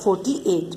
48।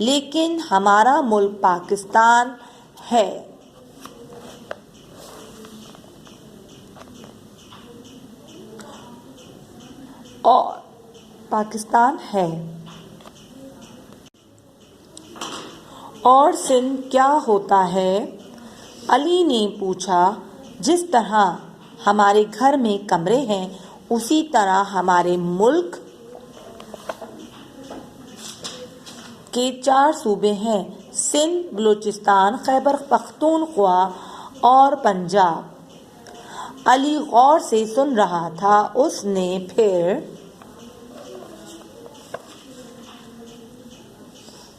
لیکن ہمارا ملک پاکستان ہے. اور پاکستان ہے. اور سندھ کیا ہوتا ہے؟ علی نے پوچھا. جس طرح ہمارے گھر میں کمرے ہیں اسی طرح ہمارے ملک کے 4 صوبے ہیں: سندھ، بلوچستان، خیبر پختونخوا اور پنجاب. علی غور سے سن رہا تھا. اس نے پھر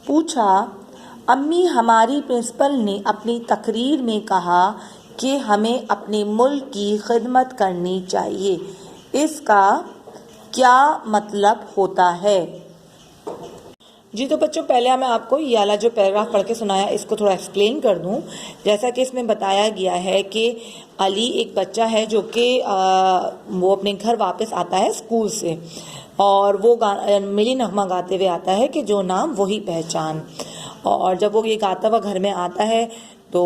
پوچھا. امی، ہماری پرنسپل نے اپنی تقریر میں کہا کہ ہمیں اپنے ملک کی خدمت کرنی چاہیے. اس کا کیا مطلب ہوتا ہے؟ جی تو بچوں، پہلے میں آپ کو یہ والا جو پیراگراف پڑھ کے سنایا اس کو تھوڑا ایکسپلین کر دوں. جیسا کہ اس میں بتایا گیا ہے کہ علی ایک بچہ ہے جو کہ وہ اپنے گھر واپس آتا ہے اسکول سے، اور وہ ملی نغمہ گاتے ہوئے آتا ہے کہ جو نام وہی پہچان. اور جب وہ یہ گاتا ہوا گھر میں آتا ہے تو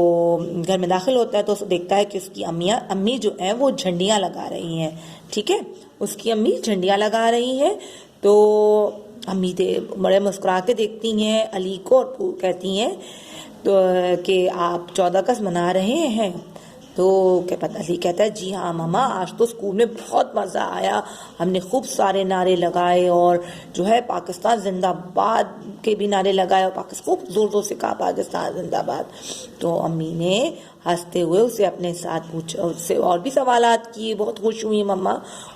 گھر میں داخل ہوتا ہے تو دیکھتا ہے کہ اس کی امی جو ہیں وہ جھنڈیاں لگا رہی ہیں. ٹھیک ہے، اس کی امی جھنڈیاں لگا رہی ہیں. تو امی بڑے مسکرا کے دیکھتی ہیں علی کو اور کہتی ہیں تو کہ آپ 14 اگست منا رہے ہیں. تو کیا پتہ، علی کہتا ہے جی ہاں ماما، آج تو اسکول میں بہت مزہ آیا، ہم نے خوب سارے نعرے لگائے اور جو ہے پاکستان زندہ باد کے بھی نعرے لگائے اور خوب زور زور سے کہا پاکستان زندہ باد. تو امی نے ہنستے ہوئے اسے اپنے ساتھ پوچھا، اس سے اور بھی سوالات کیے. بہت خوش ہوئی مما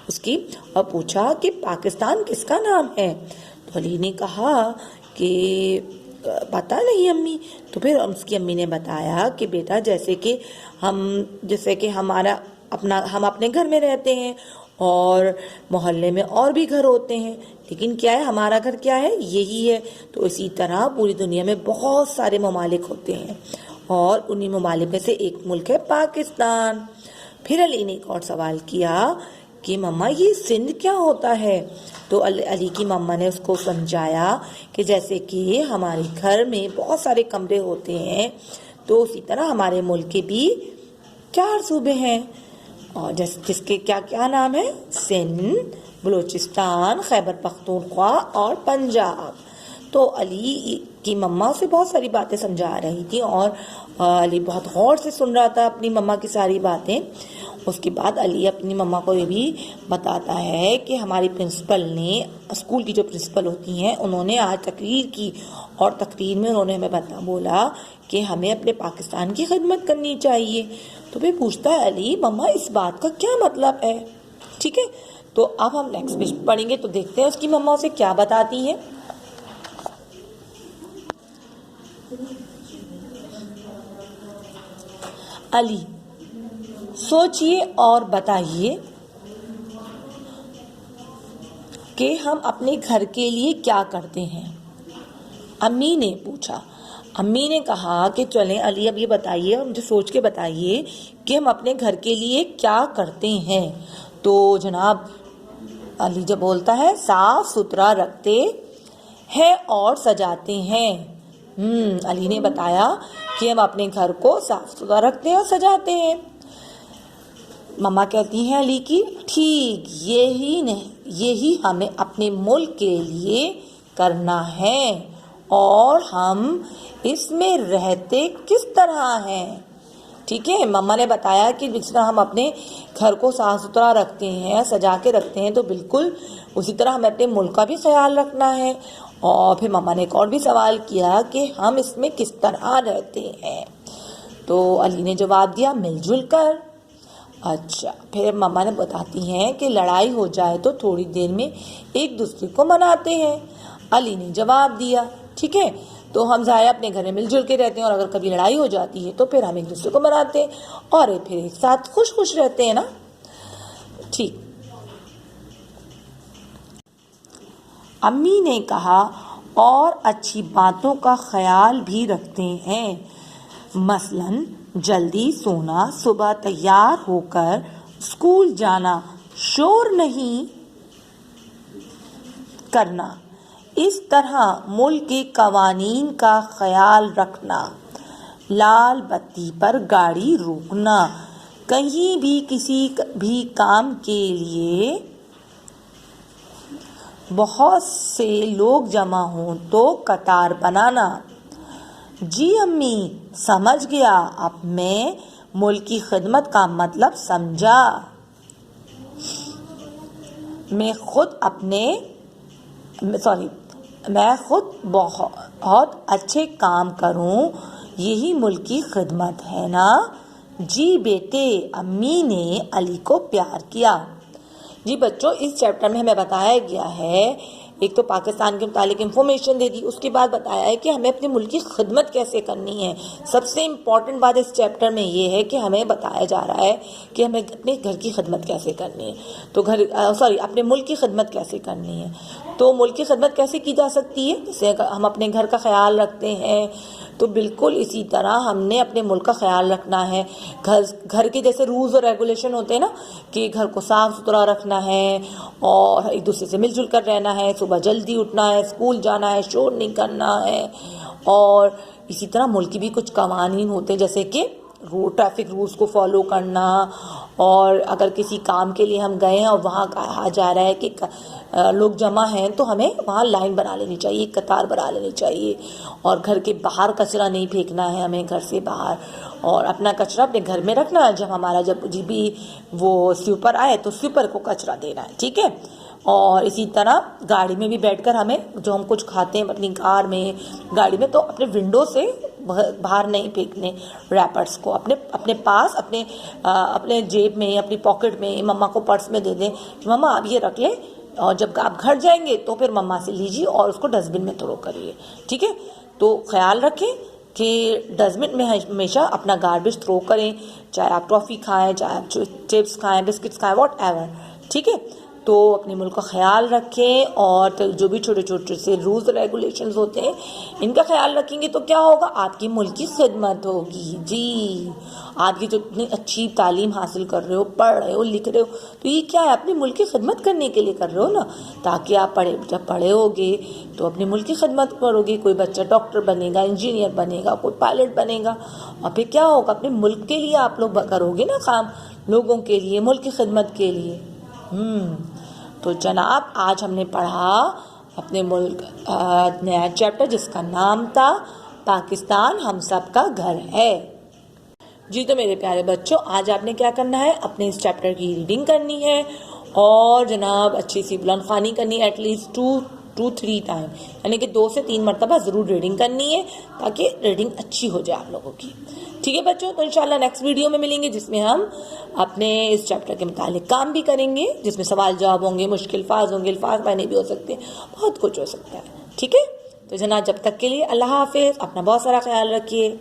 اس کی اور پوچھا کہ پاکستان کس کا نام ہے؟ تو علی نے کہا کہ پتہ نہیں امی. تو پھر اس کی امی نے بتایا کہ بیٹا جیسے کہ ہم اپنے گھر میں رہتے ہیں اور محلے میں اور بھی گھر ہوتے ہیں، لیکن کیا ہے، ہمارا گھر کیا ہے، یہی ہے. تو اسی طرح پوری دنیا میں بہت سارے ممالک ہوتے ہیں اور انہی ممالک میں سے ایک ملک ہے پاکستان. پھر علی نے ایک اور سوال کیا کہ مما یہ سندھ کیا ہوتا ہے؟ تو علی کی مما نے اس کو سمجھایا کہ جیسے کہ ہمارے گھر میں بہت سارے کمرے ہوتے ہیں تو اسی طرح ہمارے ملک کے بھی 4 صوبے ہیں، اور جس کے کیا نام ہے؟ سندھ، بلوچستان، خیبر پختونخوا اور پنجاب. تو علی کی مما اسے بہت ساری باتیں سمجھا رہی تھی اور علی بہت غور سے سن رہا تھا اپنی مما کی ساری باتیں. اس کے بعد علی اپنی مما کو یہ بھی بتاتا ہے کہ ہماری پرنسپل نے، اسکول کی جو پرنسپل ہوتی ہیں، انہوں نے آج تقریر کی اور تقریر میں انہوں نے ہمیں بولا کہ ہمیں اپنے پاکستان کی خدمت کرنی چاہیے. تو پھر پوچھتا ہے علی مما اس بات کا کیا مطلب ہے؟ ٹھیک ہے، تو اب ہم نیکسٹ پیج پڑھیں گے تو دیکھتے ہیں اس کی مما اسے کیا بتاتی ہیں. علی: سوچئے اور بتائیے کہ ہم اپنے گھر کے لیے کیا کرتے ہیں. امی نے پوچھا. امی نے کہا کہ چلیں علی اب یہ بتائیے اور مجھے سوچ کے بتائیے کہ ہم اپنے گھر کے لیے کیا کرتے ہیں. تو جناب علی جب بولتا ہے صاف ستھرا رکھتے ہیں اور سجاتے ہیں. علی نے بتایا کہ ہم اپنے گھر کو صاف ستھرا رکھتے ہیں اور سجاتے ہیں. مما کہتی ہیں علی کی ٹھیک یہی ہمیں اپنے ملک کے لیے کرنا ہے، اور ہم اس میں رہتے کس طرح ہیں. ٹھیک ہے، مما نے بتایا کہ جس طرح ہم اپنے گھر کو صاف ستھرا رکھتے ہیں، سجا کے رکھتے ہیں، تو بالکل اسی طرح ہمیں اپنے ملک کا بھی خیال رکھنا ہے. اور پھر مما نے ایک اور بھی سوال کیا کہ ہم اس میں کس طرح رہتے ہیں. تو علی نے جواب دیا مل جل کر. اچھا، پھر مما نے بتاتی ہیں کہ لڑائی ہو جائے تو تھوڑی دیر میں ایک دوسرے کو مناتے ہیں. علی نے جواب دیا ٹھیک ہے، تو ہم ظاہر اپنے گھر میں مل جل کے رہتے ہیں اور اگر کبھی لڑائی ہو جاتی ہے تو پھر ہم ایک دوسرے کو مناتے ہیں اور پھر ایک ساتھ خوش رہتے ہیں نا. ٹھیک. امی نے کہا اور اچھی باتوں کا خیال بھی رکھتے ہیں، مثلاً جلدی سونا، صبح تیار ہو کر اسکول جانا، شور نہیں کرنا، اس طرح ملک کے قوانین کا خیال رکھنا، لال بتی پر گاڑی روکنا، کہیں بھی کسی بھی کام کے لیے بہت سے لوگ جمع ہوں تو قطار بنانا۔ جی امی سمجھ گیا، اب میں ملک کی خدمت کا مطلب سمجھا۔ میں خود بہت اچھے کام کروں، یہی ملک کی خدمت ہے نا؟ جی بیٹے، امی نے علی کو پیار کیا۔ جی بچوں، اس چیپٹر میں ہمیں بتایا گیا ہے، ایک تو پاکستان کے متعلق انفارمیشن دے دی، اس کے بعد بتایا ہے کہ ہمیں اپنے ملک کی خدمت کیسے کرنی ہے۔ سب سے امپورٹنٹ بات اس چیپٹر میں یہ ہے کہ ہمیں بتایا جا رہا ہے کہ ہمیں اپنے گھر کی خدمت کیسے کرنی ہے، تو اپنے ملک کی خدمت کیسے کرنی ہے۔ تو ملک کی خدمت کیسے کی جا سکتی ہے؟ جیسے ہم اپنے گھر کا خیال رکھتے ہیں، تو بالکل اسی طرح ہم نے اپنے ملک کا خیال رکھنا ہے۔ گھر کے جیسے رولز اور ریگولیشن ہوتے ہیں نا، کہ گھر کو صاف ستھرا رکھنا ہے اور ایک دوسرے سے مل جل کر رہنا ہے، صبح جلدی اٹھنا ہے، اسکول جانا ہے، شور نہیں کرنا ہے، اور اسی طرح ملک کی بھی کچھ قوانین ہوتے ہیں، جیسے کہ ٹریفک رولز کو فالو کرنا، اور اگر کسی کام کے لیے ہم گئے ہیں اور وہاں کہا جا رہا ہے کہ لوگ جمع ہیں، تو ہمیں وہاں لائن بنا لینی چاہیے، قطار بنا لینی چاہیے، اور گھر کے باہر کچرا نہیں پھینکنا ہے ہمیں، گھر سے باہر، اور اپنا کچرا اپنے گھر میں رکھنا ہے، جب بھی وہ سویپر آئے تو سویپر کو کچرا دینا ہے، ٹھیک ہے۔ اور اسی طرح گاڑی میں بھی بیٹھ کر ہمیں جو ہم کچھ کھاتے ہیں اپنی کار میں، گاڑی میں، تو اپنے ونڈو سے باہر نہیں پھینکنے ریپرز کو، اپنے پاس، اپنے جیب میں، اپنی پاکٹ میں، مما کو پرس میں دے دیں کہ مما آپ یہ رکھ لیں، اور جب آپ گھر جائیں گے تو پھر مما سے لیجیے اور اس کو ڈسٹ بن میں تھرو کریے، ٹھیک ہے۔ تو خیال رکھیں کہ ڈسٹ بن میں ہمیشہ اپنا گاربیج تھرو کریں، چاہے آپ ٹافی کھائیں، چاہے آپ چپس کھائیں، بسکٹس کھائیں، واٹ ایور، ٹھیک ہے۔ تو اپنے ملک کا خیال رکھیں، اور جو بھی چھوٹے چھوٹے سے رولز ریگولیشنز ہوتے ہیں ان کا خیال رکھیں گے تو کیا ہوگا؟ آپ کی ملک کی خدمت ہوگی۔ جی، آپ کی جو اتنی اچھی تعلیم حاصل کر رہے ہو، پڑھ رہے ہو، لکھ رہے ہو، تو یہ کیا ہے؟ اپنے ملک کی خدمت کرنے کے لیے کر رہے ہو نا، تاکہ آپ جب پڑھے ہوگے تو اپنے ملک کی خدمت کرو گے۔ کوئی بچہ ڈاکٹر بنے گا، انجینئر بنے گا، کوئی پائلٹ بنے گا، اور پھر کیا ہوگا؟ اپنے ملک کے لیے آپ لوگ کرو گے نا کام، لوگوں کے لیے، ملک کی خدمت کے لیے۔ تو جناب، آج ہم نے پڑھا اپنے ملک نیا چیپٹر جس کا نام تھا پاکستان ہم سب کا گھر ہے۔ جی تو میرے پیارے بچوں، آج آپ نے کیا کرنا ہے؟ اپنے اس چیپٹر کی ریڈنگ کرنی ہے، اور جناب اچھی سی بلند خوانی کرنی ہے، ایٹ لیسٹ 2-3 ٹائم، یعنی کہ 2 سے 3 مرتبہ ضرور ریڈنگ کرنی ہے، تاکہ ریڈنگ اچھی ہو جائے آپ لوگوں کی، ٹھیک ہے بچوں۔ تو انشاءاللہ نیکسٹ ویڈیو میں ملیں گے، جس میں ہم اپنے اس چیپٹر کے متعلق کام بھی کریں گے، جس میں سوال جواب ہوں گے، مشکل الفاظ ہوں گے، الفاظ معنی بھی ہو سکتے ہیں، بہت کچھ ہو سکتا ہے، ٹھیک ہے۔ تو جناب جب تک کے لیے اللہ حافظ، اپنا بہت سارا خیال رکھیے۔